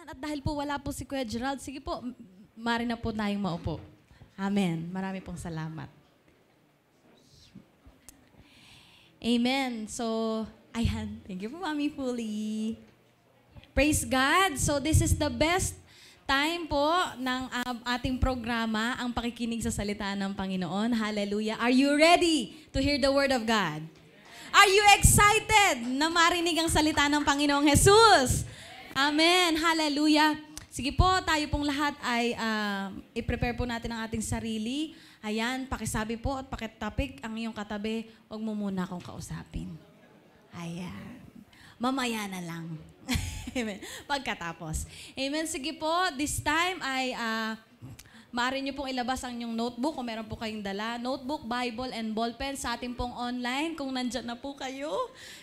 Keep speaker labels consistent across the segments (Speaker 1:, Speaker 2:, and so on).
Speaker 1: At dahil po wala po si Kuya Gerald, sige po, mari na po tayong maupo. Amen. Marami pong salamat. Amen. So, ayan. Thank you po, Mami Fully. Praise God. So, this is the best time po ng ating programa, ang pakikinig sa salita ng Panginoon. Hallelujah. Are you ready to hear the Word of God? Are you excited na marinig ang salita ng Panginoong Jesus? Amen. Hallelujah. Sige po, tayo pong lahat ay i-prepare po natin ang ating sarili. Ayan, pakisabi po at pakitopic ang iyong katabi. Huwag mo muna akong kausapin. Ayan. Mamaya na lang. Amen. Pagkatapos. Amen. Sige po, this time ay maaari niyo pong ilabas ang inyong notebook kung meron po kayong dala. Notebook, Bible, and ballpen sa ating pong online kung nandyan na po kayo.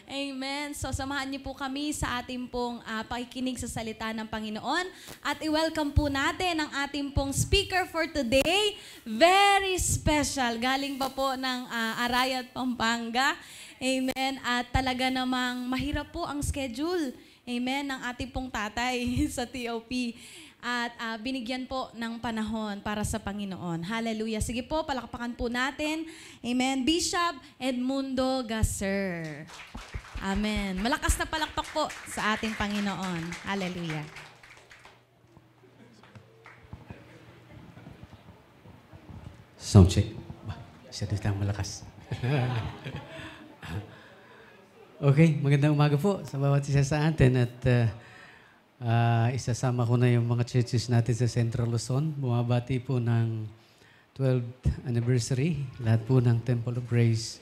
Speaker 1: Amen. So, samahan niyo po kami sa ating pong pakikinig sa salita ng Panginoon. At i-welcome po natin ang ating pong speaker for today. Very special. Galing pa po ng Arayat, Pampanga. Amen. At talaga namang mahirap po ang schedule. Amen. Ng ating pong tatay sa TOP. At binigyan po ng panahon para sa Panginoon. Hallelujah. Sige po, palakpakan po natin. Amen. Bishop Edmundo Gasser. Amen. Malakas na palakpak po sa ating Panginoon. Hallelujah.
Speaker 2: Sound check. Masyado tayong malakas. Okay, magandang umaga po sa bawat isa sa atin at isasama ko na yung mga churches natin sa Central Luzon. Bumabati po ng 12th anniversary. Lahat po ng Temple of Grace,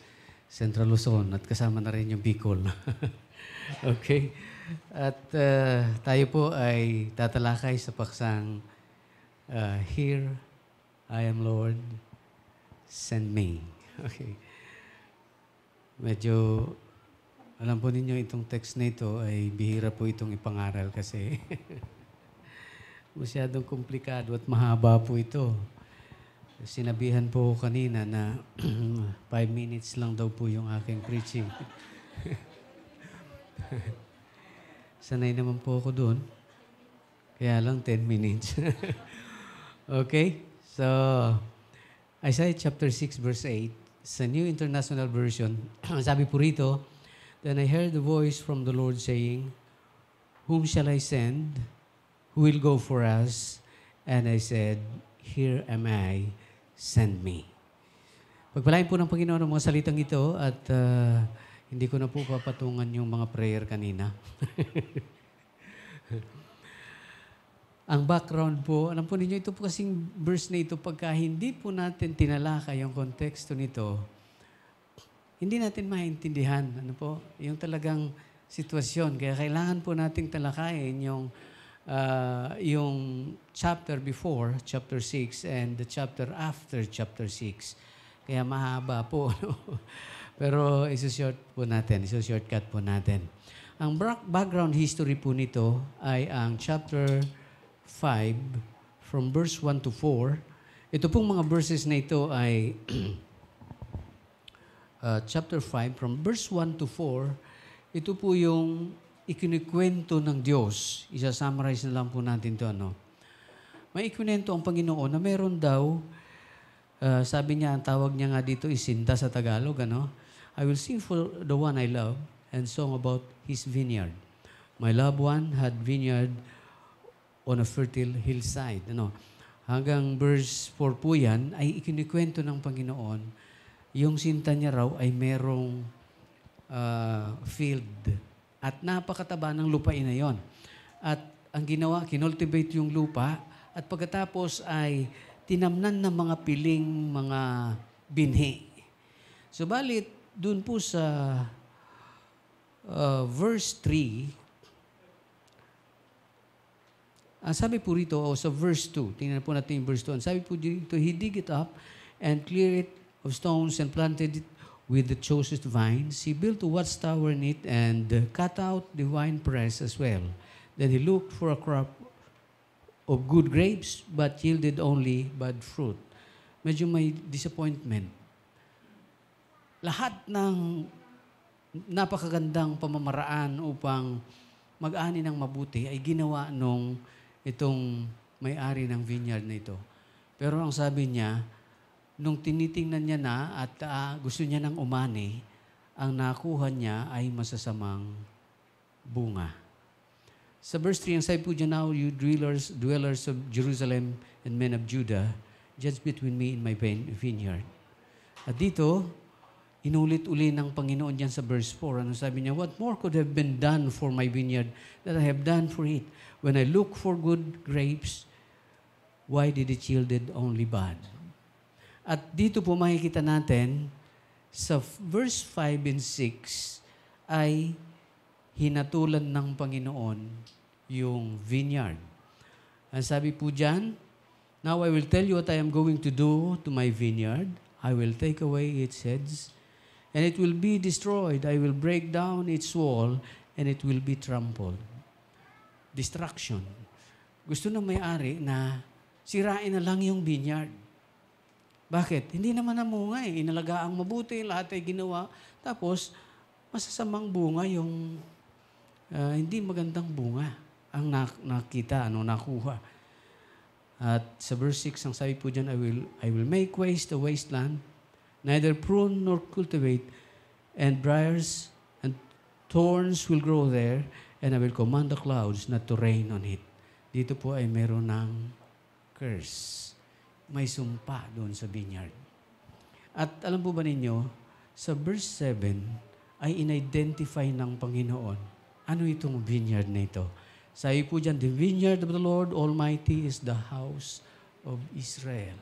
Speaker 2: Central Luzon at kasama na rin yung Bicol. Okay. At tayo po ay tatalakay sa paksang Here I am Lord, send me. Okay. Medyo alam po ninyo, itong text na ito ay bihira po itong ipangaral kasi masyadong komplikado at mahaba po ito. Sinabihan po kanina na 5 minutes lang daw po yung aking preaching. Sanay naman po ako doon. Kaya lang 10 minutes. Okay? So, Isaiah chapter 6 verse 8, sa New International Version, sabi po rito, Then I heard the voice from the Lord saying, Whom shall I send? Who will go for us? And I said, Here am I, send me. Pagpalain po ng Panginoon ang mga salitang ito at hindi ko na po papatungan yung mga prayer kanina. Ang background po, alam po ninyo, ito po kasing verse na ito, pagka hindi po natin tinalakay yung konteksto nito, hindi natin maintindihan, ano po, yung talagang sitwasyon. Kaya kailangan po nating talakayin yung chapter before, chapter 6, and the chapter after chapter 6. Kaya mahaba po. Pero shortcut po natin. Ang background history po nito ay ang chapter 5, from verse 1 to 4. Ito pong mga verses na ito ay chapter 5, from verse 1 to 4, ito po yung ikinikwento ng Diyos. Isa-summarize na lang po natin ito. May ikwento ang Panginoon na meron daw, sabi niya, ang tawag niya nga dito is sinta sa Tagalog. I will sing for the one I love and song about his vineyard. My loved one had vineyard on a fertile hillside. Hanggang verse 4 po yan, ay ikinikwento ng Panginoon yung sinta niya raw ay merong field at napakataba ng lupain na yon. At ang ginawa, kinultivate yung lupa at pagkatapos ay tinamnan ng mga piling mga binhi. Subalit, dun po sa verse 3, sabi po rito, sa verse 2, tingnan po natin yung verse 2, sabi po dito, He dig it up and clear it of stones and planted it with the choicest vines. He built a watchtower in it and cut out the wine press as well. Then he looked for a crop of good grapes but yielded only bad fruit. Medyo may disappointment. Lahat ng napakagandang pamamaraan upang mag-ani ng mabuti ay ginawa nung itong may-ari ng vineyard na ito. Pero ang sabi niya, nung tinitingnan niya na at gusto niya nang umani, ang nakuha niya ay masasamang bunga. Sa verse 3, ang sabi po dyan, now you dwellers of Jerusalem and men of Judah, judge between me and my vineyard. At dito, inulit-uli ng Panginoon dyan sa verse 4. Ano sabi niya? What more could have been done for my vineyard that I have done for it? When I look for good grapes, why did it yielded only bad? At dito po makikita natin, sa verse 5 and 6, ay hinatulan ng Panginoon yung vineyard. Ang sabi po dyan, now I will tell you what I am going to do to my vineyard. I will take away its heads, and it will be destroyed. I will break down its wall, and it will be trampled. Destruction. Gusto ng may-ari na sirain na lang yung vineyard. Bakit? Hindi naman namunga eh. Inalagaang mabuti, lahat ay ginawa. Tapos, masasamang bunga yung hindi magandang bunga ang nakita, nakuha. At sa verse 6, ang sabi po dyan, I will make waste the wasteland, neither prune nor cultivate, and briars and thorns will grow there, and I will command the clouds not to rain on it. Dito po ay meron ng curse. May sumpa doon sa vineyard. At alam po ba ninyo, sa verse 7 ay in-identify ng Panginoon ano itong vineyard na ito. Sabi po dyan, the vineyard of the Lord Almighty is the house of Israel.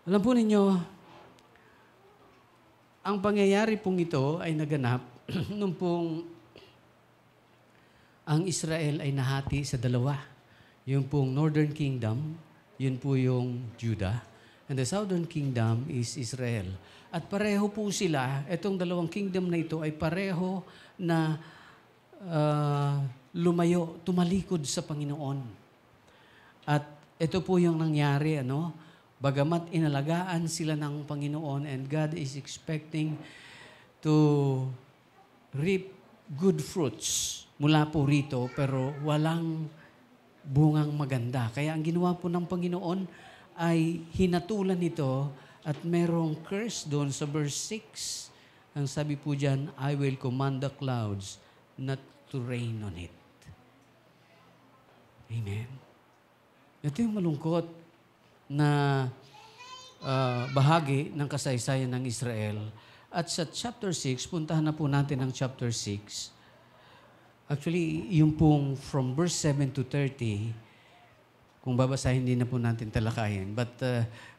Speaker 2: Alam po ninyo, ang pangyayari pong ito ay naganap nung pong ang Israel ay nahati sa dalawa. Yung pong Northern Kingdom, yun po yung Judah, and the Southern Kingdom is Israel. At pareho po sila, itong dalawang kingdom na ito ay pareho na lumayo, tumalikod sa Panginoon. At ito po yung nangyari, bagamat inalagaan sila ng Panginoon and God is expecting to reap good fruits mula po rito, pero walang bungang maganda. Kaya ang ginawa po ng Panginoon ay hinatulan ito at merong curse doon sa verse 6. Ang sabi po dyan, I will command the clouds not to rain on it. Amen. Ito yung malungkot na bahagi ng kasaysayan ng Israel. At sa chapter 6, puntahan na po natin ang chapter 6. Actually, yung pong from verse 7 to 30, kung babasahin, hindi na po natin talakayin. But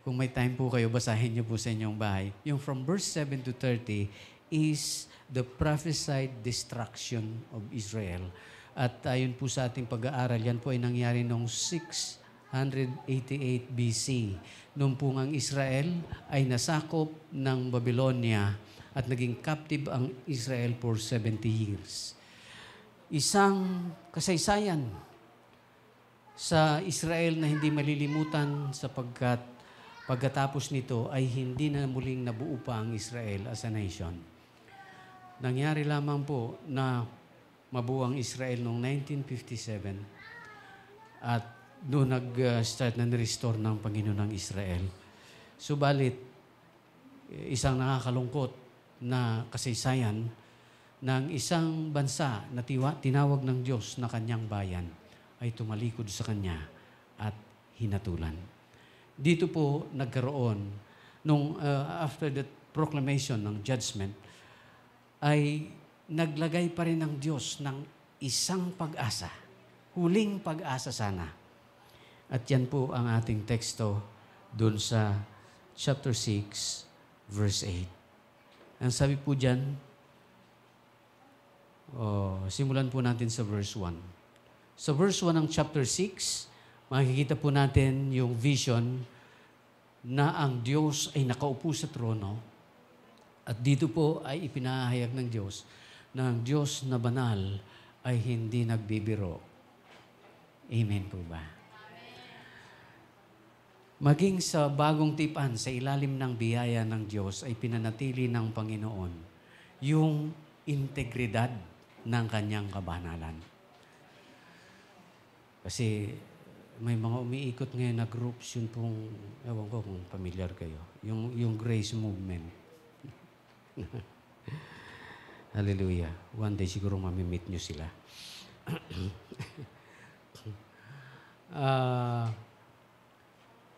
Speaker 2: kung may time po kayo, basahin niyo po sa inyong bahay. Yung from verse 7 to 30 is the prophesied destruction of Israel. At ayon po sa ating pag-aaral, yan po ay nangyari noong 688 BC. Noong po ang Israel ay nasakop ng Babylonia at naging captive ang Israel for 70 years. Isang kasaysayan sa Israel na hindi malilimutan sapagkat pagkatapos nito ay hindi na muling nabuo pa ang Israel as a nation. Nangyari lamang po na mabuo ang Israel noong 1957 at doon nag-start na nirestore ng Panginoon ng Israel. Subalit, isang nakakalungkot na kasaysayan ng isang bansa na tinawag ng Diyos na kanyang bayan ay tumalikod sa kanya at hinatulan. Dito po nagkaroon, after the proclamation ng judgment, ay naglagay pa rin ng Diyos ng isang pag-asa, huling pag-asa sana. At yan po ang ating teksto doon sa chapter 6, verse 8. Ang sabi po dyan, simulan po natin sa verse 1. Sa verse 1 ng chapter 6, makikita po natin yung vision na ang Diyos ay nakaupo sa trono at dito po ay ipinahayag ng Diyos na ang Diyos na banal ay hindi nagbibiro. Amen po ba? Maging sa bagong tipan, sa ilalim ng biyaya ng Diyos ay pinanatili ng Panginoon yung integridad ng kanyang kabanalan. Kasi may mga umiikot ngayon na groups, yun pong, ewan ko kung familiar kayo, yung grace movement. Hallelujah. One day siguro mamimit nyo sila.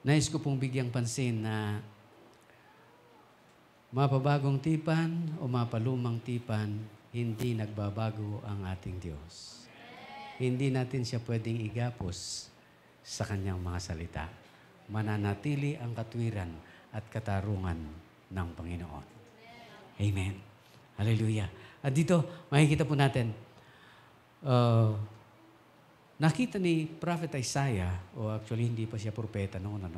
Speaker 2: Nais ko pong bigyang pansin na mapabagong tipan o mapalumang tipan, hindi nagbabago ang ating Diyos. Hindi natin siya pwedeng igapos sa kanyang mga salita. Mananatili ang katwiran at katarungan ng Panginoon. Amen. Hallelujah. At dito, makikita po natin, nakita ni Prophet Isaiah, o actually hindi pa siya propeta noon,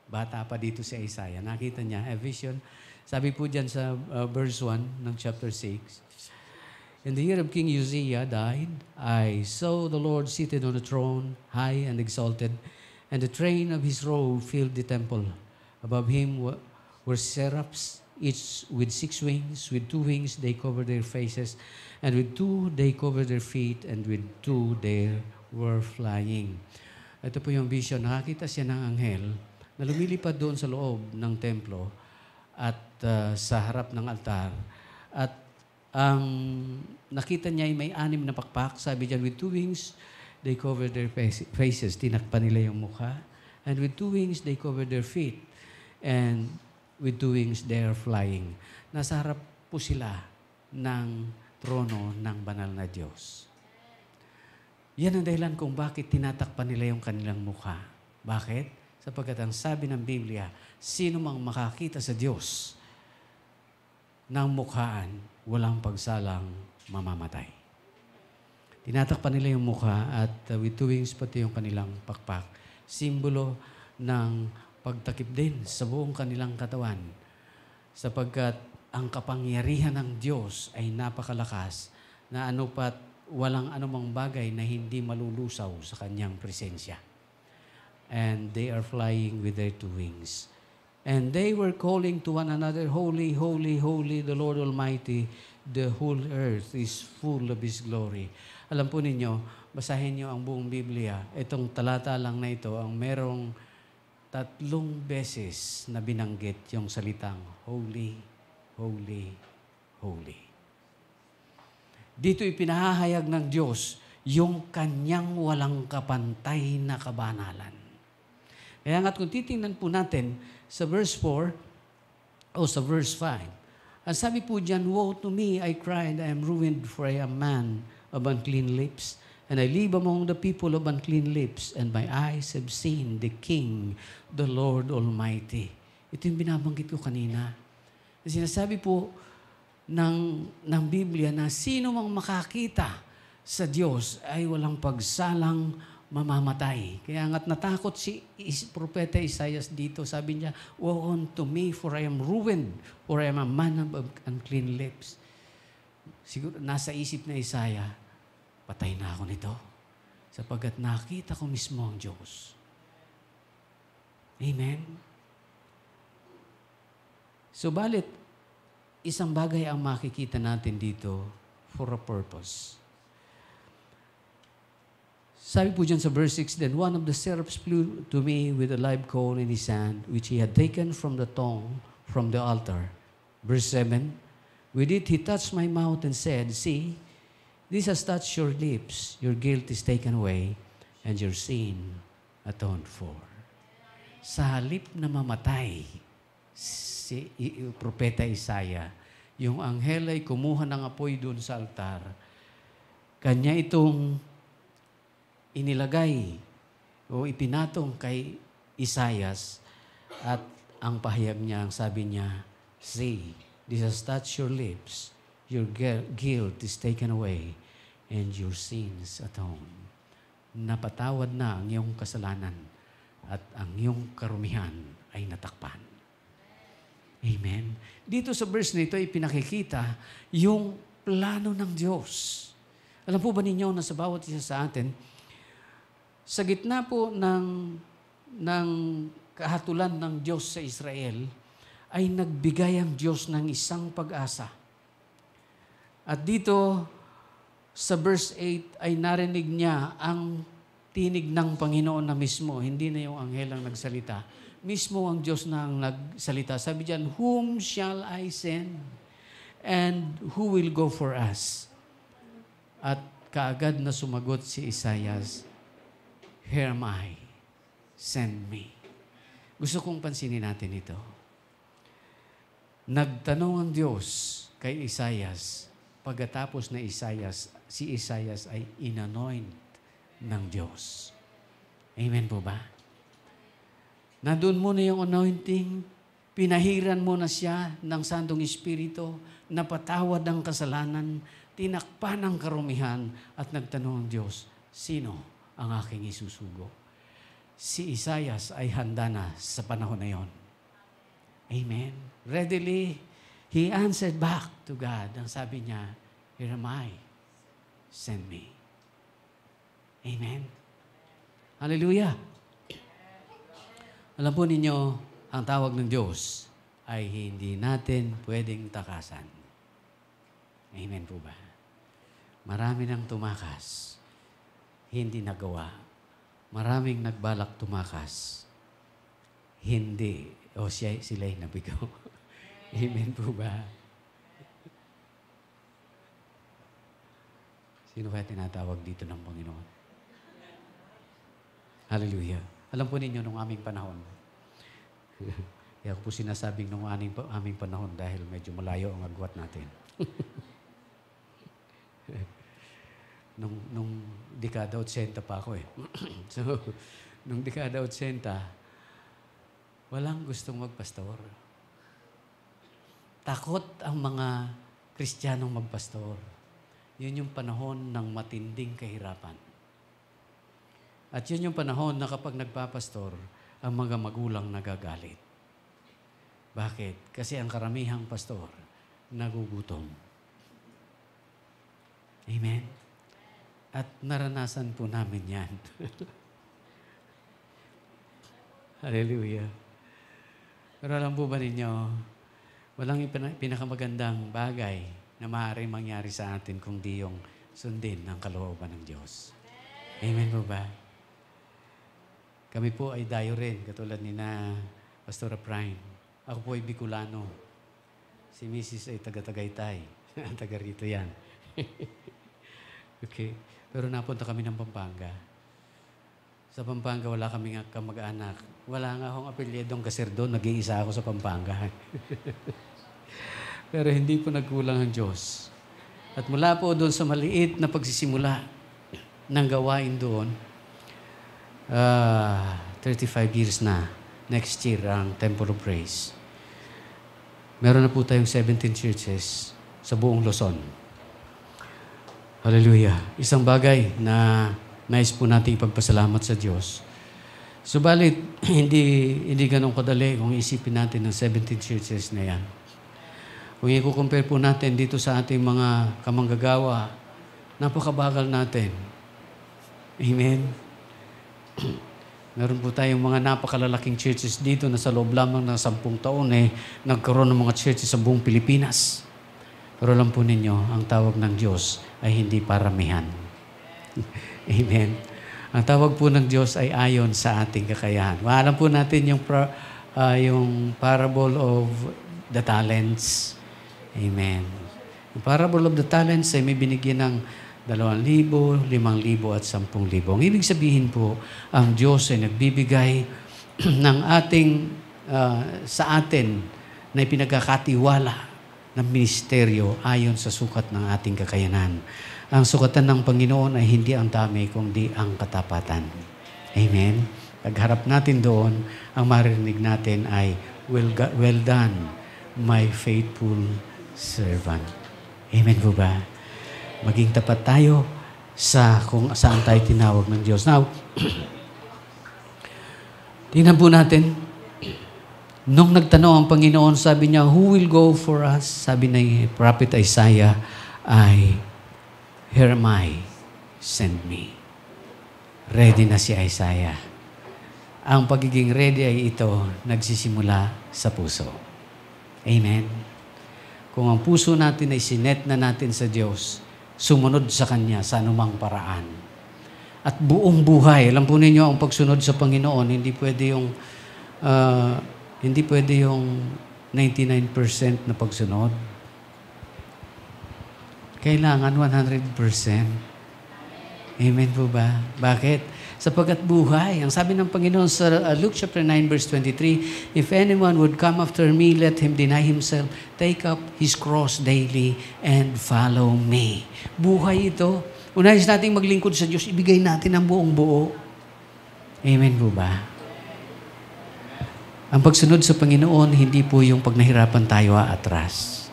Speaker 2: bata pa dito si Isaiah, nakita niya a vision. Sabi po dyan sa verse 1 ng chapter 6, in the year of King Uzziah died, I saw the Lord seated on a throne, high and exalted, and the train of his robe filled the temple. Above him were seraphs, each with 6 wings. With 2 wings they covered their faces, and with 2 they covered their feet, and with 2 they were flying. Ito po yung vision. Nakakita siya ng anghel na lumilipad doon sa loob ng templo at sa harap ng altar. At ang nakita niya ay may 6 na pakpak. Sabi diyan, with 2 wings, they covered their faces. Tinakpan nila yung mukha. And with 2 wings, they covered their feet. And with 2 wings, they are flying. Nasa harap po sila ng trono ng banal na Diyos. Yan ang dahilan kung bakit tinatakpan nila yung kanilang mukha. Bakit? Sapagkat ang sabi ng Biblia, sino mang makakita sa Diyos ng mukhaan, walang pagsalang mamamatay. Tinatakpan nila yung mukha at with 2 wings pati yung kanilang pakpak. Simbolo ng pagtakip din sa buong kanilang katawan. Sapagkat ang kapangyarihan ng Diyos ay napakalakas na walang anumang bagay na hindi malulusaw sa kanyang presensya. And they are flying with their 2 wings. And they were calling to one another, Holy, holy, holy, the Lord Almighty, the whole earth is full of His glory. Alam po ninyo, basahin niyo ang buong Biblia. Itong talata lang na ito, ang merong 3 beses na binanggit yung salitang Holy, Holy, Holy. Dito ipinahahayag ng Diyos yung kanyang walang kapantay na kabanalan. Kaya nga't kung titingnan po natin sa verse 4 o sa verse 5, ang sabi po dyan, woe to me, I cried, I am ruined, for I am man of unclean lips, and I live among the people of unclean lips, and my eyes have seen the King, the Lord Almighty. Ito yung binabanggit ko kanina. Sinasabi po ng Biblia na sino mang makakita sa Diyos ay walang pagsalang mamamatay. Kaya nga't natakot si Propeta Isaiah dito. Sabi niya, woe unto me, for I am ruined, for I am a man of unclean lips. Siguro nasa isip na Isaiah, patay na ako nito. Sapagkat nakita ko mismo ang Diyos. Amen? Subalit, isang bagay ang makikita natin dito for a purpose. Sabi po dyan sa verse 6, then one of the seraphs flew to me with a live coal in his hand, which he had taken from the tongue from the altar. Verse 7, with it he touched my mouth and said, see, this has touched your lips, your guilt is taken away, and your sin atoned for. Sa halip na mamatay, si Propeta Isaiah, yung anghel ay kumuha ng apoy doon sa altar. Kanya itong inilagay o ipinatong kay Isaias at ang pahayag niya, ang sabi niya, see, this has touched your lips, your guilt is taken away, and your sins atoned. Napatawad na ang iyong kasalanan at ang iyong karumihan ay natakpan. Amen. Dito sa verse nito ay pinakikita yung plano ng Diyos. Alam po ba ninyo na sa bawat isa sa atin, sa gitna po ng kahatulan ng Diyos sa Israel, ay nagbigay ang Diyos ng isang pag-asa. At dito, sa verse 8 ay narinig niya ang tinig ng Panginoon na mismo. Hindi na yung anghel ang nagsalita. Mismo ang Diyos na ang nagsalita. Sabi diyan, whom shall I send? And who will go for us? At kaagad na sumagot si Isaias, here am I, send me. Gusto kong pansinin natin ito. Nagtanong ang Diyos kay Isaias, pagkatapos na si Isaias ay inanoint ng Diyos. Amen po ba? Nandun mo na yung anointing, pinahiran mo na siya ng Santong Espiritu, napatawad ang kasalanan, tinakpan ang karumihan, at nagtanong ang Diyos, sino ang aking isusugo? Si Isaias ay handa na sa panahon na yon. Amen. Readily, he answered back to God. Ang sabi niya, here am I, send me. Amen. Hallelujah. Alam po ninyo, ang tawag ng Diyos ay hindi natin pwedeng takasan. Amen po ba? Marami nang tumakas, hindi nagawa. Maraming nagbalak tumakas, hindi. O sila'y nabigaw. Amen po ba? Sino kaya tinatawag dito ng Panginoon? Hallelujah. Alam po ninyo, nung aming panahon, kaya ko po sinasabing nung aming panahon dahil medyo malayo ang agwat natin. nung dekada 80 pa ako eh. So, nung dekada 80, walang gustong magpastor. Takot ang mga Kristiyanong magpastor. Yun yung panahon ng matinding kahirapan. At yun yung panahon na kapag nagpapastor, ang mga magulang nagagalit. Bakit? Kasi ang karamihang pastor, nagugutom. Amen? At naranasan po namin yan. Hallelujah. Pero alam po ba ninyo, walang pinakamagandang bagay na maaaring mangyari sa atin kung di yung sundin ang kalooban ng Diyos. Amen po ba? Kami po ay dayo rin, katulad ni na Pastora Prime. Ako po ay Bicolano. Si Mrs. ay taga-Tagaytay. Taga rito yan. Okay. Pero napunta kami ng Pampanga. Sa Pampanga, wala kami kamag-anak. Wala nga akong apelyedong Gaserdo. Nag-iisa ako sa Pampanga. Pero hindi po nagkulang ang Diyos. At mula po doon sa maliit na pagsisimula ng gawain doon, 35 years na. Next year, ang Temple of Praise. Meron na po tayong 17 churches sa buong Luzon. Hallelujah. Isang bagay na nais po natin ipagpasalamat sa Diyos. Subalit, hindi ganun kadali kung isipin natin ng 17 churches na yan. Kung i-compare po natin dito sa ating mga kamanggagawa, napakabagal natin. Amen? Meron po tayong mga napakalalaking churches dito na sa loob lamang ng 10 taon nagkaroon ng mga churches sa buong Pilipinas. Pero alam po ninyo, ang tawag ng Diyos ay hindi paramihan. Amen. Ang tawag po ng Diyos ay ayon sa ating kakayahan. Alam po natin yung parable of the talents. Amen. Yung parable of the talents ay may binigyan ng 2,000, 5,000 at 10,000. Ang ibig sabihin po, ang Diyos ay nagbibigay ng sa atin na ipinagkakatiwala ng ministeryo ayon sa sukat ng ating kakayanan. Ang sukatan ng Panginoon ay hindi ang dami, kundi ang katapatan. Amen? Pagharap natin doon, ang marinig natin ay, well done, my faithful servant. Amen po ba? Maging tapat tayo sa kung saan tayo tinawag ng Diyos. Now, tingnan po natin, nung nagtanong ang Panginoon, sabi niya, who will go for us? Sabi ni Prophet Isaiah ay, here am I, send me. Ready na si Isaiah. Ang pagiging ready ay ito, nagsisimula sa puso. Amen? Kung ang puso natin ay sinet na natin sa Diyos, sumunod sa Kanya sa anumang paraan. At buong buhay, alam po ninyo, ang pagsunod sa Panginoon, hindi pwede yung 99% na pagsunod. Kailangan 100%. Amen po ba? Bakit? Sapagkat buhay. Ang sabi ng Panginoon sa Luke chapter 9 verse 23, if anyone would come after me, let him deny himself, take up his cross daily, and follow me. Buhay ito. Unahin natin maglingkod sa Diyos, ibigay natin ang buong buo. Amen po ba? Ang pagsunod sa Panginoon, hindi po yung pag nahirapan tayo atras.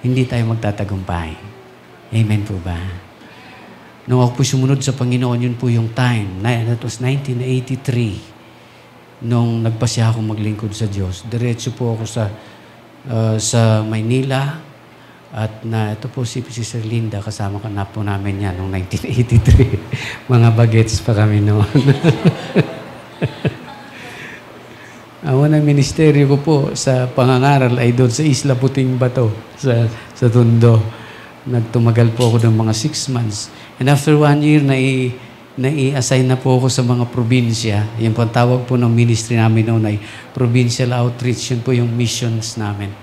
Speaker 2: Hindi tayo magtatagumpay. Amen po ba? Nung ako po sumunod sa Panginoon, yun po yung time. That was 1983. Nung nagpasya ako maglingkod sa Diyos. Diretso po ako sa Maynila. At ito po si Sister Linda, kasama ka na po namin yan noong 1983. Mga bagets pa kami noon. Ang unang ministeryo ko po sa pangangaral ay doon sa Isla Puting Bato, sa Tondo. Nagtumagal po ako ng mga 6 months. And after 1 year, nai-assign na po ako sa mga probinsya. Yan po ang tawag po ng ministry namin noon ay Provincial Outreach. Yun po yung missions namin.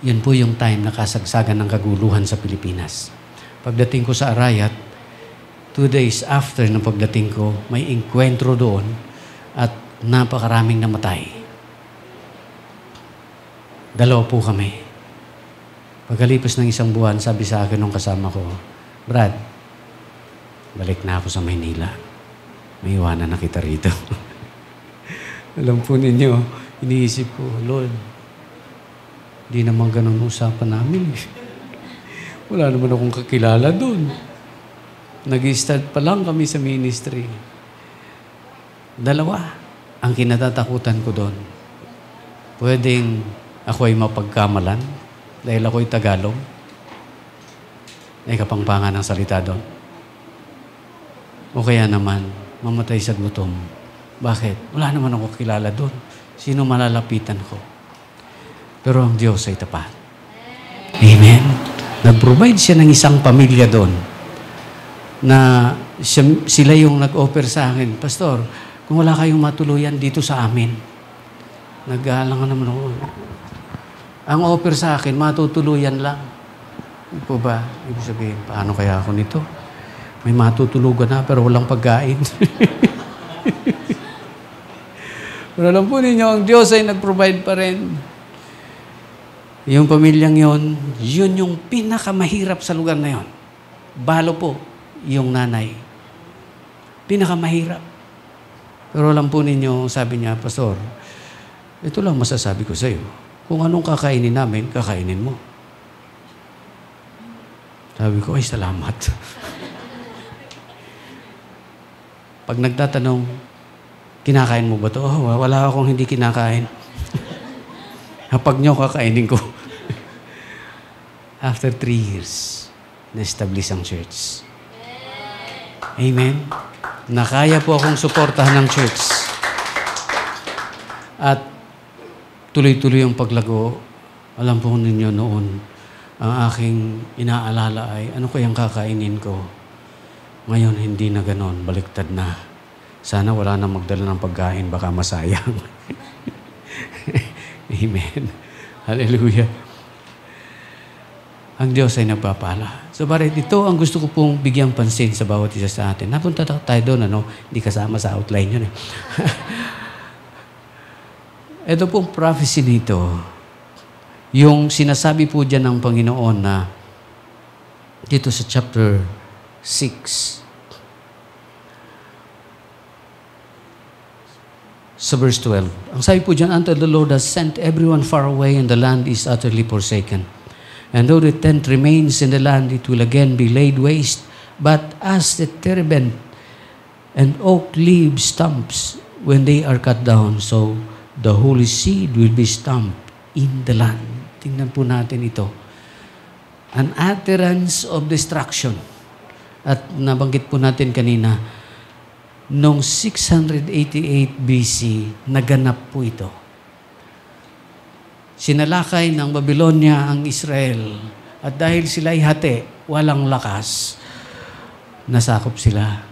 Speaker 2: Yan po yung time na kasagsagan ng kaguluhan sa Pilipinas. Pagdating ko sa Arayat, 2 days after ng pagdating ko, may enkwentro doon at napakaraming namatay. 2 po kami. Pagkalipas ng 1 buwan, sabi sa akin nung kasama ko, Brad, balik na ako sa Maynila. May iwanan na kita rito. Alam po ninyo, iniisip ko, Lord, di naman ganun usapan namin. Wala naman akong kakilala doon. Nag-start pa lang kami sa ministry. 2 ang kinatatakutan ko doon. Pwedeng ako ay mapagkamalan dahil ako ay Tagalog. Ay kapangpangan ng salita doon. O kaya naman, mamatay sa gutom. Bakit? Wala naman ako kilala doon. Sino malalapitan ko? Pero ang Diyos ay tapat. Amen? Nag-provide siya ng isang pamilya doon na sila yung nag-offer sa akin, Pastor, kung wala kayong matuluyan dito sa amin, nag-aalangan naman ako. Ang offer sa akin, matutuluyan lang. Hindi po ba? Ibig sabihin, paano kaya ako nito? May matutulugan na pero walang pagkain. Pero alam po ninyo, ang Diyos ay nag-provide pa rin. Yung pamilyang yon, yun yung pinakamahirap sa lugar na yon. Balo po, yung nanay. Pinakamahirap. Pero alam po ninyo, sabi niya, Pastor, ito lang masasabi ko sa iyo. Kung anong kakainin namin, kakainin mo. Sabi ko, ay salamat. Pag nagtatanong, kinakain mo ba ito? Oh, wala akong hindi kinakain. Kapag nyo, kakainin ko. After 3 years, na-establish ang church. Amen? Nakaya po akong suportahan ng church. At tuloy-tuloy ang paglago. Alam po ninyo noon, ang aking inaalala ay, ano kayang kakainin ko? Ngayon, hindi na ganon. Baliktad na. Sana wala na magdala ng pagkain, baka masayang. Amen. Hallelujah. Ang Diyos ay nagpapala. So, barit ito ang gusto ko pong bigyang pansin sa bawat isa sa atin. Napunta tayo doon, Hindi kasama sa outline yun. Ito pong prophecy nito, yung sinasabi po dyan ng Panginoon na dito sa chapter 6, sa verse 12. Ang sabi po dyan, until the Lord has sent everyone far away and the land is utterly forsaken. And though the tent remains in the land, it will again be laid waste. But as the terebinth and oak leaf stumps when they are cut down, so the holy seed will be stamped in the land. Tingnan po natin ito. An utterance of destruction. At nabanggit po natin kanina, noong 688 BC, naganap po ito. Sinalakay ng Babylonia ang Israel At dahil sila'y hati, walang lakas, nasakop sila.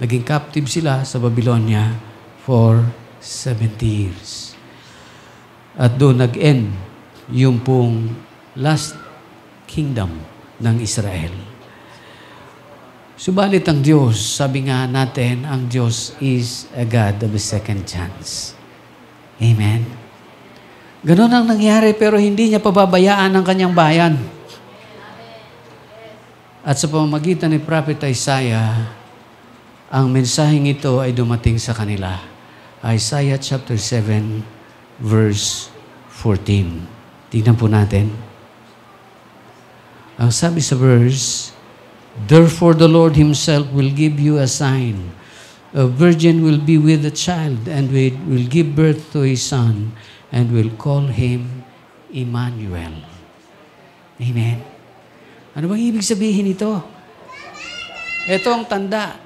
Speaker 2: Naging captive sila sa Babylonia for 70 years. At doon nag-end yung pong last kingdom ng Israel. Subalit ang Diyos, sabi nga natin, ang Diyos is a God of a second chance. Amen? Ganon ang nangyari pero hindi niya pababayaan ang kanyang bayan. At sa pamamagitan ni Prophet Isaiah, ang mensaheng ito ay dumating sa kanila. Isaiah chapter 7, verse 14. Tingnan po natin. Ang sabi sa verse, "Therefore the Lord Himself will give you a sign. A virgin will be with a child and will give birth to a son and will call him Emmanuel." Amen. Ano bang ibig sabihin ito? Ito ang tanda.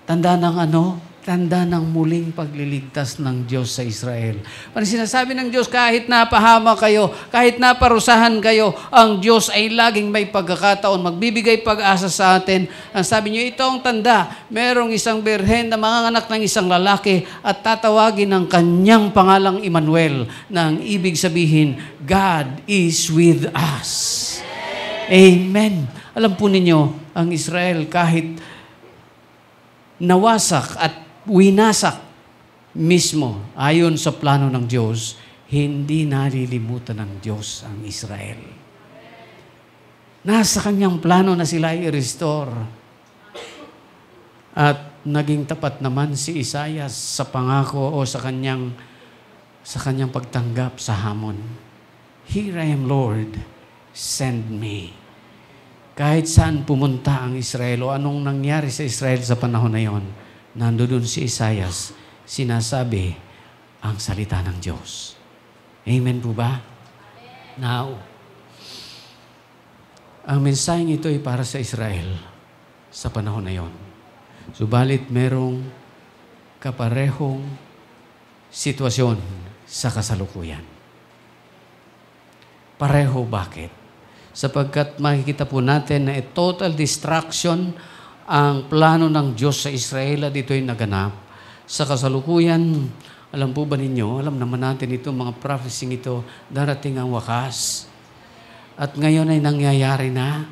Speaker 2: Tanda ng ano? Tanda ng muling pagliligtas ng Diyos sa Israel. Parang sinasabi ng Diyos, kahit napahama kayo, kahit naparusahan kayo, ang Diyos ay laging may pagkakataon, magbibigay pag-asa sa atin. Ang sabi niyo, ito ang tanda. Merong isang birhen na manganganak ng isang lalaki at tatawagin ng kanyang pangalang Emmanuel, na ang ibig sabihin, God is with us. Amen. Alam po ninyo, ang Israel kahit nawasak at winasak mismo ayon sa plano ng Diyos, hindi nalilimutan ng Diyos ang Israel. Nasa kanyang plano na sila i-restore. At naging tapat naman si Isaias sa pangako o sa kanyang pagtanggap sa hamon. Here I am, Lord, send me. Kahit saan pumunta ang Israel o anong nangyari sa Israel sa panahon na yon, nandoon si Isaias, sinasabi ang salita ng Diyos. Amen po ba? Now, ang mensaheng ito ay para sa Israel sa panahon na yon. Subalit merong kaparehong sitwasyon sa kasalukuyan. Pareho bakit? Sapagkat makikita po natin na total distraction ang plano ng Diyos sa Israel at ito'y naganap. Sa kasalukuyan, alam po ba ninyo, alam naman natin itong mga prophecy ito, darating ang wakas. At ngayon ay nangyayari na.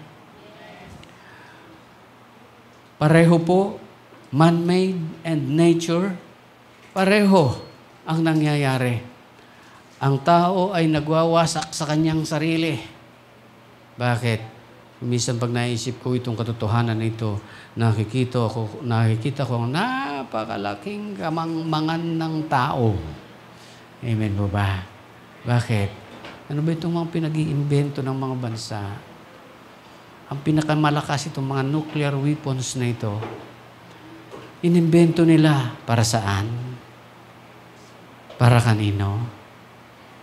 Speaker 2: Pareho po, man-made and nature, pareho ang nangyayari. Ang tao ay nagwawasak sa kanyang sarili. Bakit? Minsan pag naisip ko itong katotohanan na ito, nakikita ko ang napakalaking kamangmangan ng tao. Amen po ba? Bakit? Ano ba itong mga pinag-iimbento ng mga bansa? Ang pinakamalakas itong mga nuclear weapons na ito, inimbento nila para saan? Para kanino?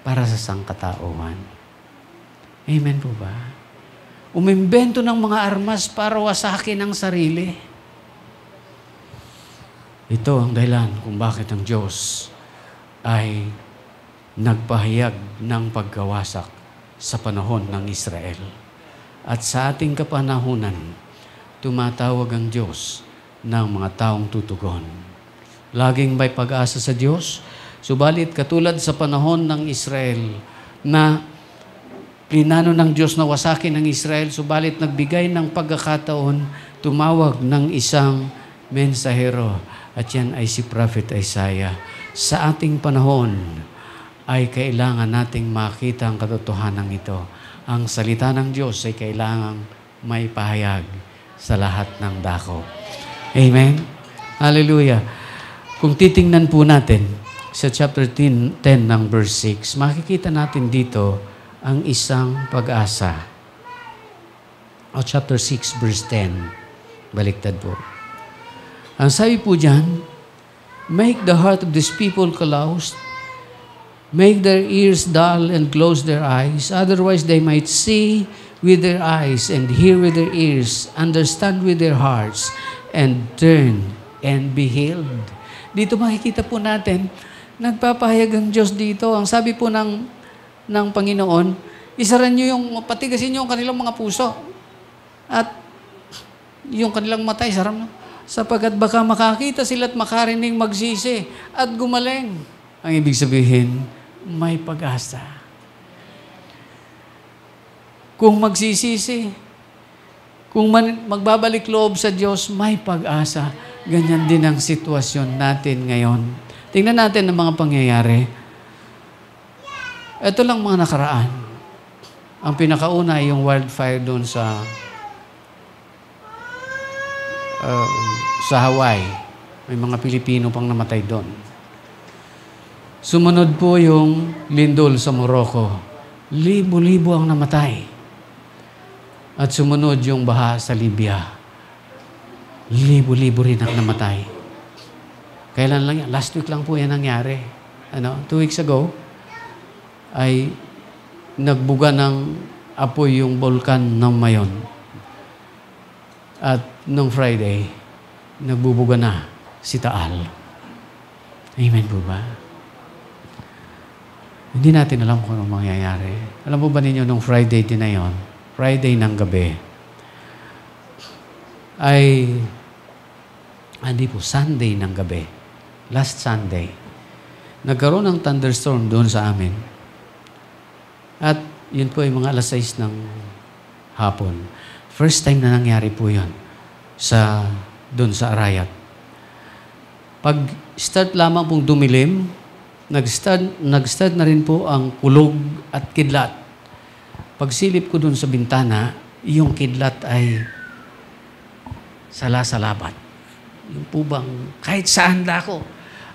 Speaker 2: Para sa sangkatauhan. Amen po ba? Umimbento ng mga armas para wasakin ang sarili. Ito ang dahilan kung bakit ang Diyos ay nagpahayag ng pagkawasak sa panahon ng Israel. At sa ating kapanahunan, tumatawag ang Diyos ng mga taong tutugon. Laging may pag-asa sa Diyos, subalit katulad sa panahon ng Israel na plinano ng Diyos na wasakin ng Israel, subalit nagbigay ng pagkakataon, tumawag ng isang mensahero. At yan ay si Prophet Isaiah. Sa ating panahon ay kailangan nating makita ang katotohanan ito. Ang salita ng Diyos ay kailangang may pahayag sa lahat ng dako. Amen? Hallelujah. Kung titingnan po natin sa chapter 10 ng verse 6, makikita natin dito ang isang pag-asa. O chapter 6, verse 10. Baliktad po. Ang sabi po dyan, make the heart of this people calloused, make their ears dull and close their eyes, otherwise they might see with their eyes and hear with their ears, understand with their hearts, and turn and be healed. Dito makikita po natin, nagpapahayag ang Diyos dito. Ang sabi po ng Panginoon, Isaran nyo patigasin nyo yung kanilang mga puso. At yung kanilang mata, isaran nyo. Sapagkat baka makakita sila at makarinig magsisi at gumaling. Ang ibig sabihin, may pag-asa. Kung magsisisi, kung magbabalik loob sa Diyos, may pag-asa. Ganyan din ang sitwasyon natin ngayon. Tingnan natin ang mga pangyayari. Ito lang mga nakaraan. Ang pinakauna ay yung wildfire doon sa Hawaii. May mga Pilipino pang namatay doon. Sumunod po yung lindol sa Morocco. Libo-libo ang namatay. At sumunod yung baha sa Libya. Libo-libo rin ang namatay. Kailan lang yan? Last week lang po yan nangyari. 2 weeks ago, ay nagbuga ng apoy yung bulkan ng Mayon. At nung Friday, nagbubuga na si Taal. Amen po ba? Hindi natin alam kung anong mangyayari. Alam po ba ninyo nung Friday din na yun, Friday ng gabi, hindi po, Sunday ng gabi, last Sunday, nagkaroon ng thunderstorm doon sa amin. At yun po ay mga 6:00 ng hapon. First time na nangyari po yun doon sa Arayat. Pag start lamang pong dumilim, nag-start na rin po ang kulog at kidlat. Pag silip ko doon sa bintana, yung kidlat ay salasalabat. Yung po bang kahit saan na ako.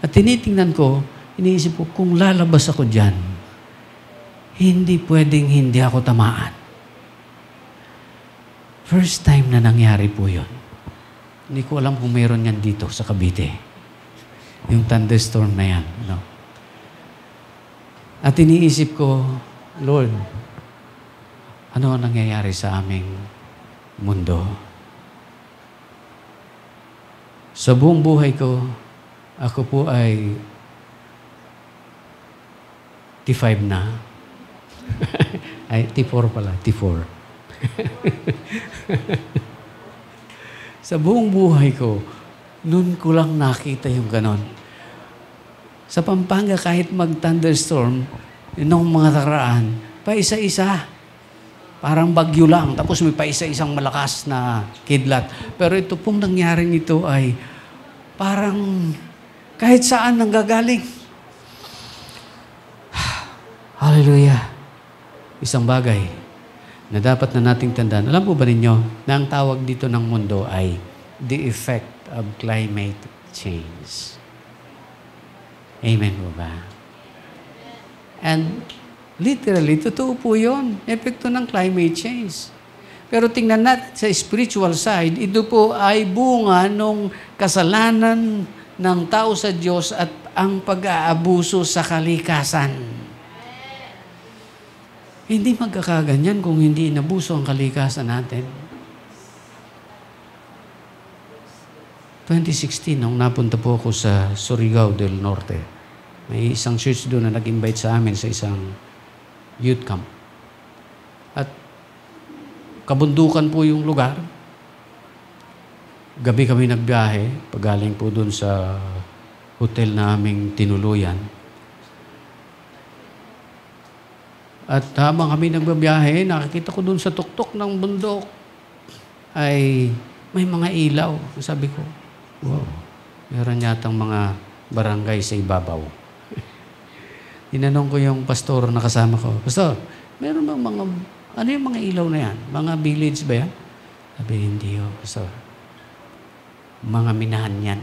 Speaker 2: At tinitingnan ko, iniisip ko, kung lalabas ako dyan, hindi pwedeng hindi ako tamaan. First time na nangyari po yun. Hindi ko alam kung mayroon yan dito sa Cavite. Yung thunderstorm na yan. At iniisip ko, Lord, ano ang nangyayari sa aming mundo? Sa buong buhay ko, ako po ay T5 na. Ay, T4 pala, T4. Sa buong buhay ko, noon ko lang nakita yung ganon. Sa Pampanga, kahit mag-thunderstorm, nung mga nakaraan, pa-isa-isa. Parang bagyo lang. Tapos may pa-isa-isang malakas na kidlat. Pero ito pong nangyaring ito ay parang kahit saan nanggagaling. Hallelujah. Isang bagay na dapat na nating tandaan. Alam po ba ninyo na ang tawag dito ng mundo ay the effect of climate change? Amen po ba? And literally, totoo po yun. Epekto ng climate change. Pero tingnan natin sa spiritual side, ito po ay bunga ng kasalanan ng tao sa Diyos at ang pag-aabuso sa kalikasan. Hindi magkakaganyan kung hindi inabuso ang kalikasan natin. 2016, nung napunta po ako sa Surigao del Norte, may isang church doon na nag-invite sa amin sa isang youth camp. At kabundukan po yung lugar. Gabi kami nagbiyahe, pagaling po doon sa hotel na aming tinuluyan. At habang kami nagbabiyahe, nakikita ko doon sa tuktok ng bundok ay may mga ilaw. Sabi ko, wow, meron yatang mga barangay sa ibabaw. Tinanong ko yung pastor na kasama ko, Pastor, meron bang mga, ano yung mga ilaw na yan? Mga village ba yan? Sabi, hindi ho, Pastor. Mga minahan yan.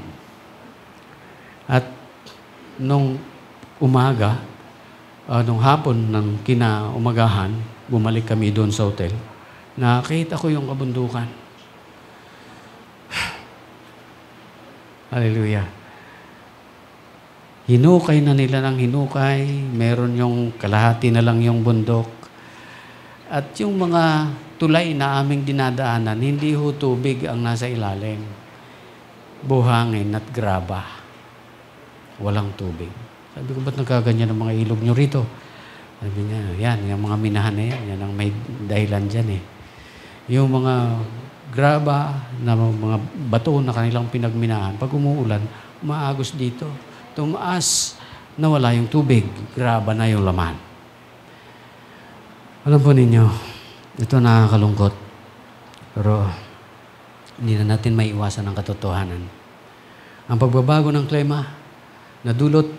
Speaker 2: At nung umaga, nung hapon ng kinaumagahan, bumalik kami doon sa hotel, nakita ko yung kabundukan. Hallelujah. Hinukay na nila ng hinukay, meron yung kalahati na lang yung bundok. At yung mga tulay na aming dinadaanan, hindi ho tubig ang nasa ilalim. Buhangin at graba. Walang tubig. Sabi ko, ba't nagkaganyan ang mga ilog nyo rito? Sabi niya, yan, yung mga minahan na yan ang may dahilan dyan eh. Yung mga graba na mga bato na kanilang pinagminahan, pag umuulan, umaagos dito. Tumaas, nawala yung tubig, graba na yung laman. Alam po ninyo, ito nakakalungkot. Pero hindi na natin maiwasan ang katotohanan. Ang pagbabago ng klima na dulot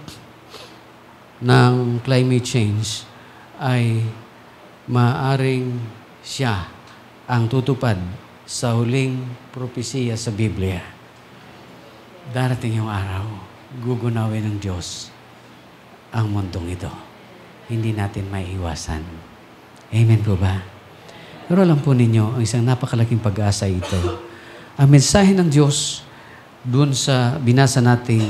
Speaker 2: ng climate change ay maaring siya ang tutupad sa huling propesiya sa Biblia. Darating yung araw, gugunawin ng Diyos ang mundong ito. Hindi natin maiiwasan. Amen po ba? Pero alam po ninyo, ang isang napakalaking pag-asa ito. Ang mensahe ng Diyos doon sa binasa nating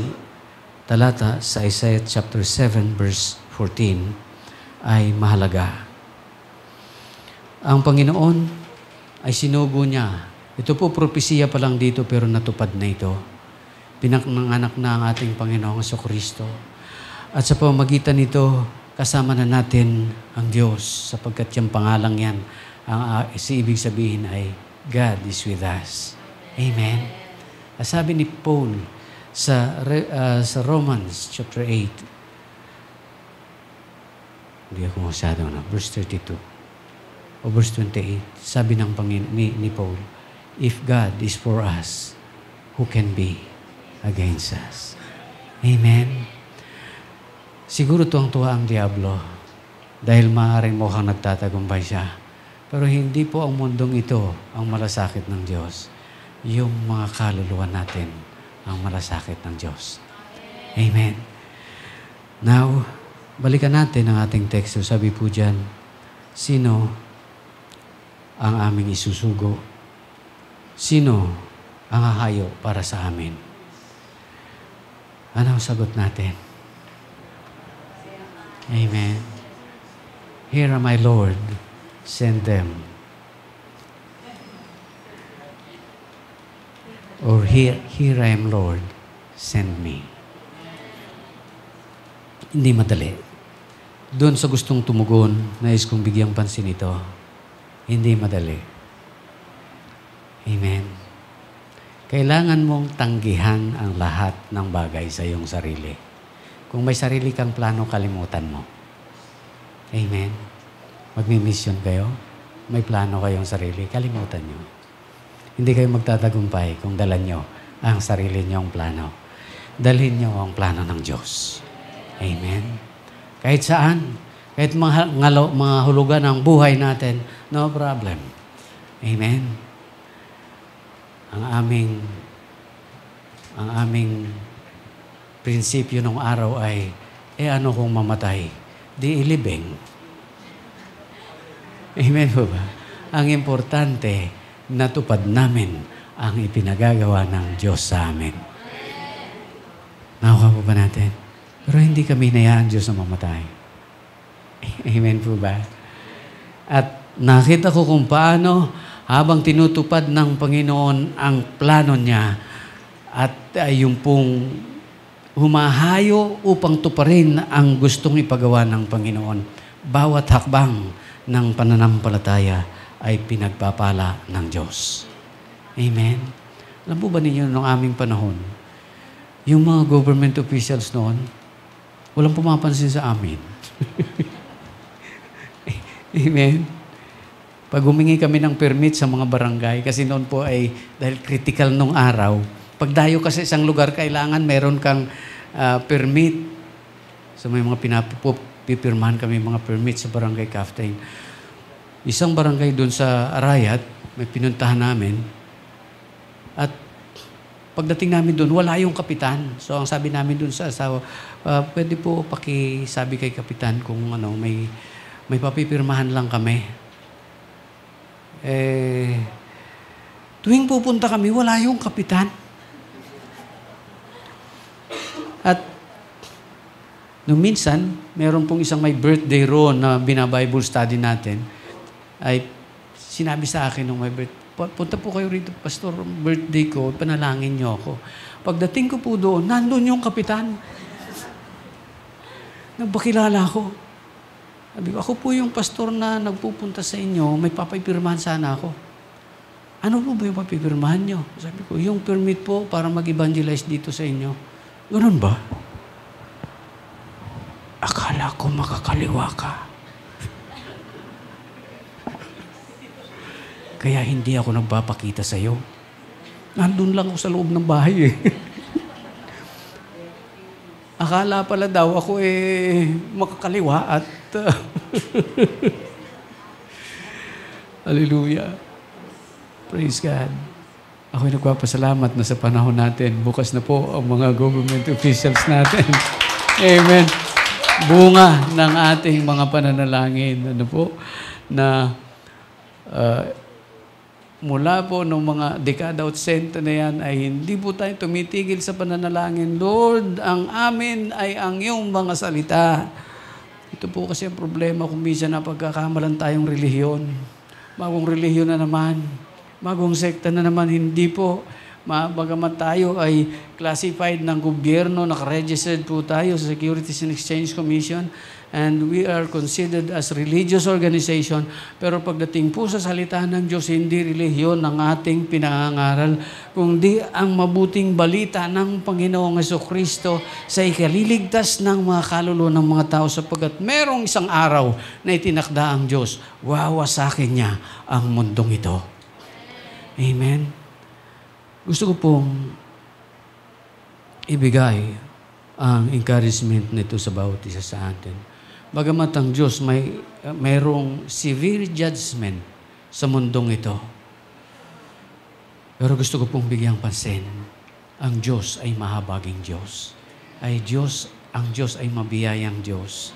Speaker 2: talata sa Isaiah chapter 7 verse 14 ay mahalaga. Ang Panginoon ay sinugo niya. Ito po propesiya pa lang dito pero natupad na ito. Pinanganak na ang ating Panginoong Jesucristo. At sa pamamagitan nito, kasama na natin ang Diyos sapagkat yung pangalang yan, ibig sabihin ay God is with us. Amen. Sabi ni Paul sa Romans chapter 8, hindi ako masyado na, verse 32 o verse 28, sabi ng ni Paul, if God is for us, who can be against us? Amen. Siguro tuwang-tuwa ang diablo dahil maaaring mukhang nagtatagumpay siya. Pero hindi po ang mundong ito ang malasakit ng Diyos. Yung mga kaluluwa natin ang malasakit ng Diyos. Amen. Now, balikan natin ang ating teksto. Sabi po dyan, sino ang aming isusugo? Sino ang hahayo para sa amin? Ano ang sagot natin? Amen. Here am I, Lord. Send them. Or here I am, Lord. Send me. Hindi madali. Doon sa gustong tumugon, nais kong bigyang pansin ito. Hindi madali. Amen. Kailangan mong tanggihan ang lahat ng bagay sa iyong sarili. Kung may sarili kang plano, kalimutan mo. Amen. Magmi-mission kayo, may plano kayong sarili, kalimutan nyo. Hindi kayo magtatagumpay kung dalan nyo ang sarili nyong plano. Dalhin nyo ang plano ng Diyos. Amen. Kahit saan, kahit mga hulugan ng buhay natin, no problem. Amen. Ang aming prinsipyo ng araw ay, ano kung mamatay? Di ilibing. Amen po ba? Ang importante, natupad namin ang ipinagagawa ng Diyos sa amin. Nakuha po ba natin? Pero hindi kami hinayaan Diyos na mamatay. Amen po ba? At nakita ko kung paano habang tinutupad ng Panginoon ang plano niya at yung pong humahayo upang tuparin ang gustong ipagawa ng Panginoon. Bawat hakbang ng pananampalataya ay pinagpapala ng Diyos. Amen? Alam po ba ninyo noong aming panahon, yung mga government officials noon, walang pumapansin sa amin. Amen? Pag humingi kami ng permit sa mga barangay, kasi noon po ay, dahil critical nung araw, pag dayo ka sa isang lugar, kailangan meron kang permit. So may mga pipirmahan kami mga permit sa barangay captain. Isang barangay doon sa Arayat, may pinuntahan namin. At pagdating namin doon, wala yung kapitan. So ang sabi namin doon sa asawa, pwede po pakisabi kay kapitan kung may papipirmahan lang kami. Tuwing pupunta kami, wala yung kapitan. At nung minsan, meron pong isang may birthday row na bina-Bible study natin, ay sinabi sa akin nung may birthday, punta po kayo rito, Pastor, birthday ko, panalangin niyo ako. Pagdating ko po doon, nandun yung kapitan. Nagpakilala ko. Sabi ko, ako po yung pastor na nagpupunta sa inyo, may papipirmahan sana ako. Ano po ba yung papipirmahan nyo? Sabi ko, yung permit po para mag-evangelize dito sa inyo. Ganun ba? Akala ko makakaliwa ka. Kaya hindi ako nagpapakita sa iyo. Nandun lang ako sa loob ng bahay eh. Akala pala daw ako makakaliwa at Hallelujah. Praise God. Ako'y nagpapasalamat na sa panahon natin. Bukas na po ang mga government officials natin. Amen. Bunga ng ating mga pananalangin. Ano po? Na mula po ng mga dekada 80 na yan ay hindi po tayo tumitigil sa pananalangin. Lord, ang amin ay ang iyong mga salita. Ito po kasi ang problema kung minsan na pagkakamalan tayong relihiyon. Bagong relihiyon na naman. Bagong sekta na naman. Hindi po. Bagamat tayo ay classified ng gobyerno, nakaregistered po tayo sa Securities and Exchange Commission, and we are considered as religious organization. Pero pagdating po sa salita ng Diyos, hindi relihiyon ang ating pinangangaral, kundi ang mabuting balita ng Panginoong Jesucristo sa ikaliligtas ng mga kaluluwa ng mga tao, sapagkat merong isang araw na itinakda ang Diyos, wawasakin niya ang mundong ito. Amen. Gusto ko pong ibigay ang encouragement nito sa bawat isa sa atin. Bagamat ang Diyos mayroong severe judgment sa mundong ito. Pero gusto ko pong bigyang pansin, ang Diyos ay mahabaging Diyos. Ang Diyos ay mabiyayang Diyos.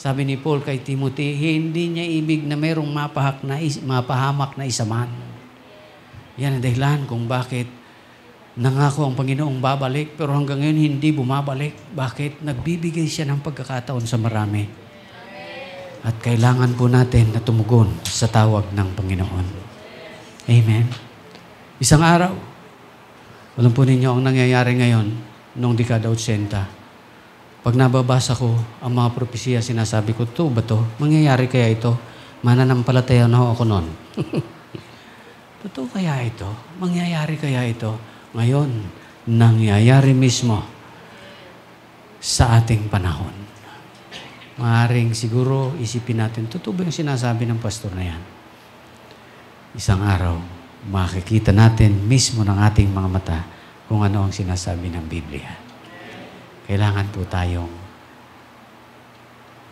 Speaker 2: Sabi ni Paul kay Timothy, hindi niya ibig na mayroong mapahamak na isa man. Yan ang dahilan kung bakit nangako ang Panginoong babalik, pero hanggang ngayon hindi bumabalik. Bakit? Nagbibigay siya ng pagkakataon sa marami. At kailangan po natin na tumugon sa tawag ng Panginoon. Amen. Isang araw, alam po ninyo ang nangyayari ngayon noong dekada 80. Pag nababasa ko ang mga propesiya, sinasabi ko, ito ba ito? Mangyayari kaya ito? Mananampalataya na ako noon. Totoo kaya ito? Mangyayari kaya ito? Ngayon, nangyayari mismo sa ating panahon. Maaaring siguro isipin natin, totoo ba yung sinasabi ng pastor na yan? Isang araw, makikita natin mismo ng ating mga mata kung ano ang sinasabi ng Biblia. Kailangan po tayong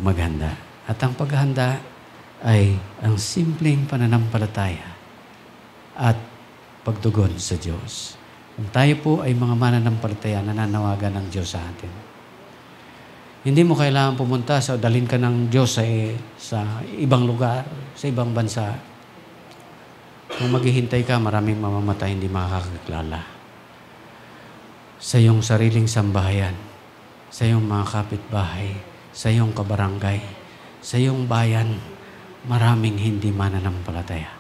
Speaker 2: maghanda. At ang paghanda ay ang simpleng pananampalataya at pagtugon sa Diyos. Kung tayo po ay mga mananampalataya, nananawagan ng Diyos sa atin. Hindi mo kailangan pumunta sa dalhin ka ng Diyos sa ibang lugar, sa ibang bansa. Kung maghihintay ka, maraming mamamatay, hindi makakakilala. Sa iyong sariling sambahayan, sa iyong mga kapitbahay, sa iyong kabarangay, sa iyong bayan, maraming hindi mananampalataya.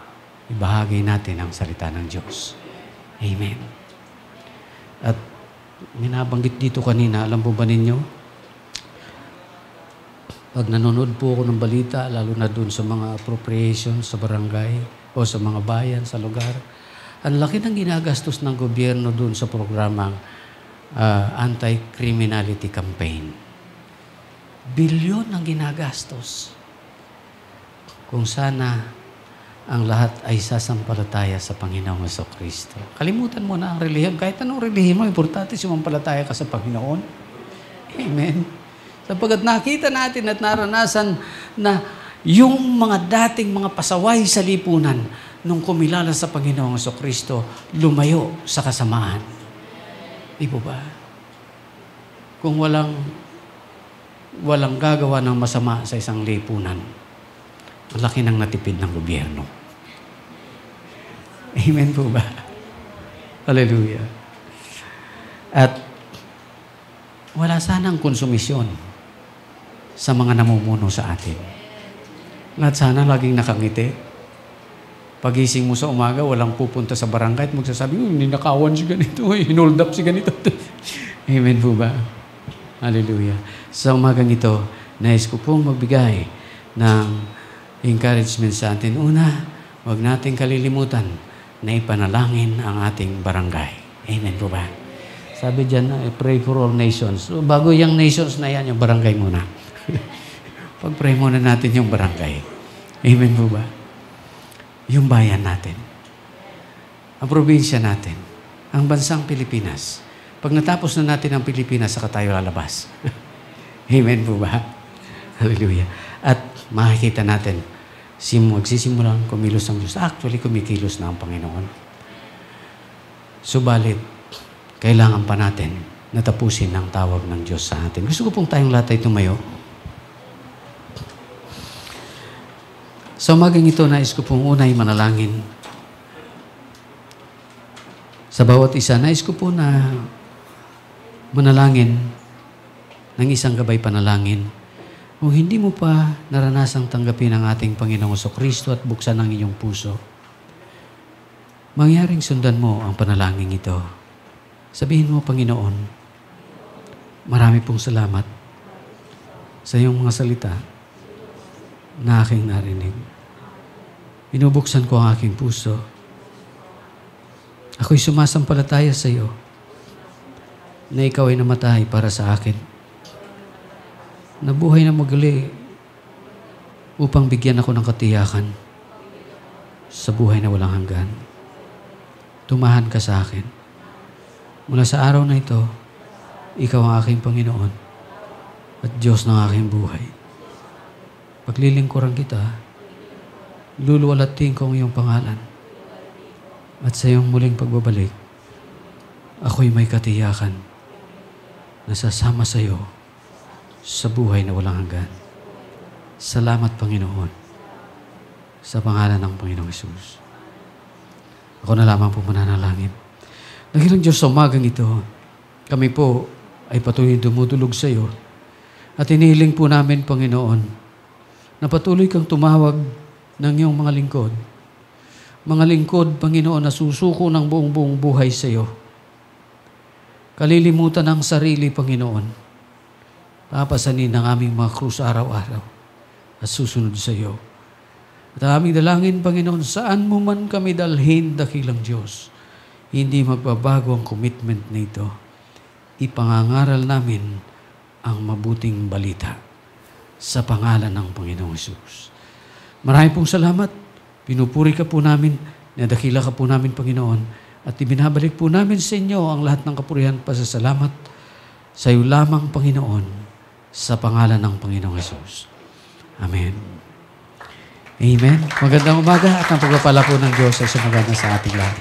Speaker 2: Ibahagi natin ang salita ng Diyos. Amen. At minabanggit dito kanina, alam po ba ninyo? Pag nanonood po ako ng balita, lalo na doon sa mga appropriations sa barangay o sa mga bayan, sa lugar, ang laki ng ginagastos ng gobyerno doon sa programang anti-criminality campaign. Bilyon ang ginagastos. Kung sana ang lahat ay sasampalataya sa Panginoong Jesucristo. Kalimutan mo na ang relihiyon. Kahit anong relihiyon mo, importante sumampalataya ka sa Panginoon. Amen. Sapagkat nakita natin at naranasan na yung mga dating mga pasaway sa lipunan nung kumilala sa Panginoong Jesucristo, lumayo sa kasamaan. Di po ba? Kung walang gagawa ng masama sa isang lipunan, ang laki ng natipid ng gobyerno. Amen po ba? Hallelujah. At wala sanang konsumisyon sa mga namumuno sa atin. Lahat sana laging nakangiti. Pagising mo sa umaga, walang pupunta sa barangay at magsasabi, ninakawan si ganito, hinold up si ganito. Amen po ba? Hallelujah. Sa umagang ito, nais ko pong magbigay ng encouragement sa atin. Una, huwag nating kalilimutan na ipanalangin ang ating barangay. Amen po ba? Sabi dyan, pray for all nations. So, bago yung nations na yan, yung barangay muna. Pag-pray muna natin yung barangay. Amen po ba? Yung bayan natin. Ang probinsya natin. Ang bansang Pilipinas. Pag natapos na natin ang Pilipinas, saka tayo lalabas. Amen po ba? Hallelujah. At makikita natin, magsisimulang kumilos ang Diyos. Actually, kumikilos na ang Panginoon. Subalit, kailangan pa natin natapusin ang tawag ng Diyos sa atin. Gusto ko pong tayong lahat ay tumayo. Sa umagang ito, nais ko pong unay manalangin. Sa bawat isa, nais ko po na manalangin ng isang gabay panalangin. Kung hindi mo pa naranasang tanggapin ang ating Panginoong Kristo at buksan ang iyong puso, mangyaring sundan mo ang panalangin ito. Sabihin mo, Panginoon, marami pong salamat sa iyong mga salita na aking narinig. Binubuksan ko ang aking puso. Ako'y sumasampalataya sa iyo na ikaw ay namatay para sa akin. Nabuhay na magali upang bigyan ako ng katiyakan sa buhay na walang hanggan. Tumahan ka sa akin. Mula sa araw na ito, ikaw ang aking Panginoon at Diyos ng aking buhay. Paglilingkuran kita, luluwalatin ko ang iyong pangalan at sa iyong muling pagbabalik, ako'y may katiyakan na sasama sa iyo sa buhay na walang hanggan. Salamat, Panginoon, sa pangalan ng Panginoong Hesus. Ako na lamang po mananalangin. Dakilang Diyos, sa umagang ito, kami po ay patuloy dumudulog sa iyo at inihiling po namin, Panginoon, na patuloy kang tumawag ng iyong mga lingkod. Mga lingkod, Panginoon, na susuko ng buong buhay sa iyo. Kalilimutan ang sarili, Panginoon. Papasanin ang aming mga krus araw-araw at susunod sa iyo. At ang aming dalangin, Panginoon, saan mo man kami dalhin, dakilang Diyos, hindi magbabago ang commitment na ito. Ipangangaral namin ang mabuting balita sa pangalan ng Panginoong Hesus. Maraming pong salamat. Pinupuri ka po namin, nadakila ka po namin, Panginoon, at ibinabalik po namin sa inyo ang lahat ng kapurihan, pasasalamat sa iyo lamang, Panginoon, sa pangalan ng Panginoong Hesus. Amen. Amen. Magandang umaga at ang pagpapala po ng Diyos ay sumagana sa ating lahat.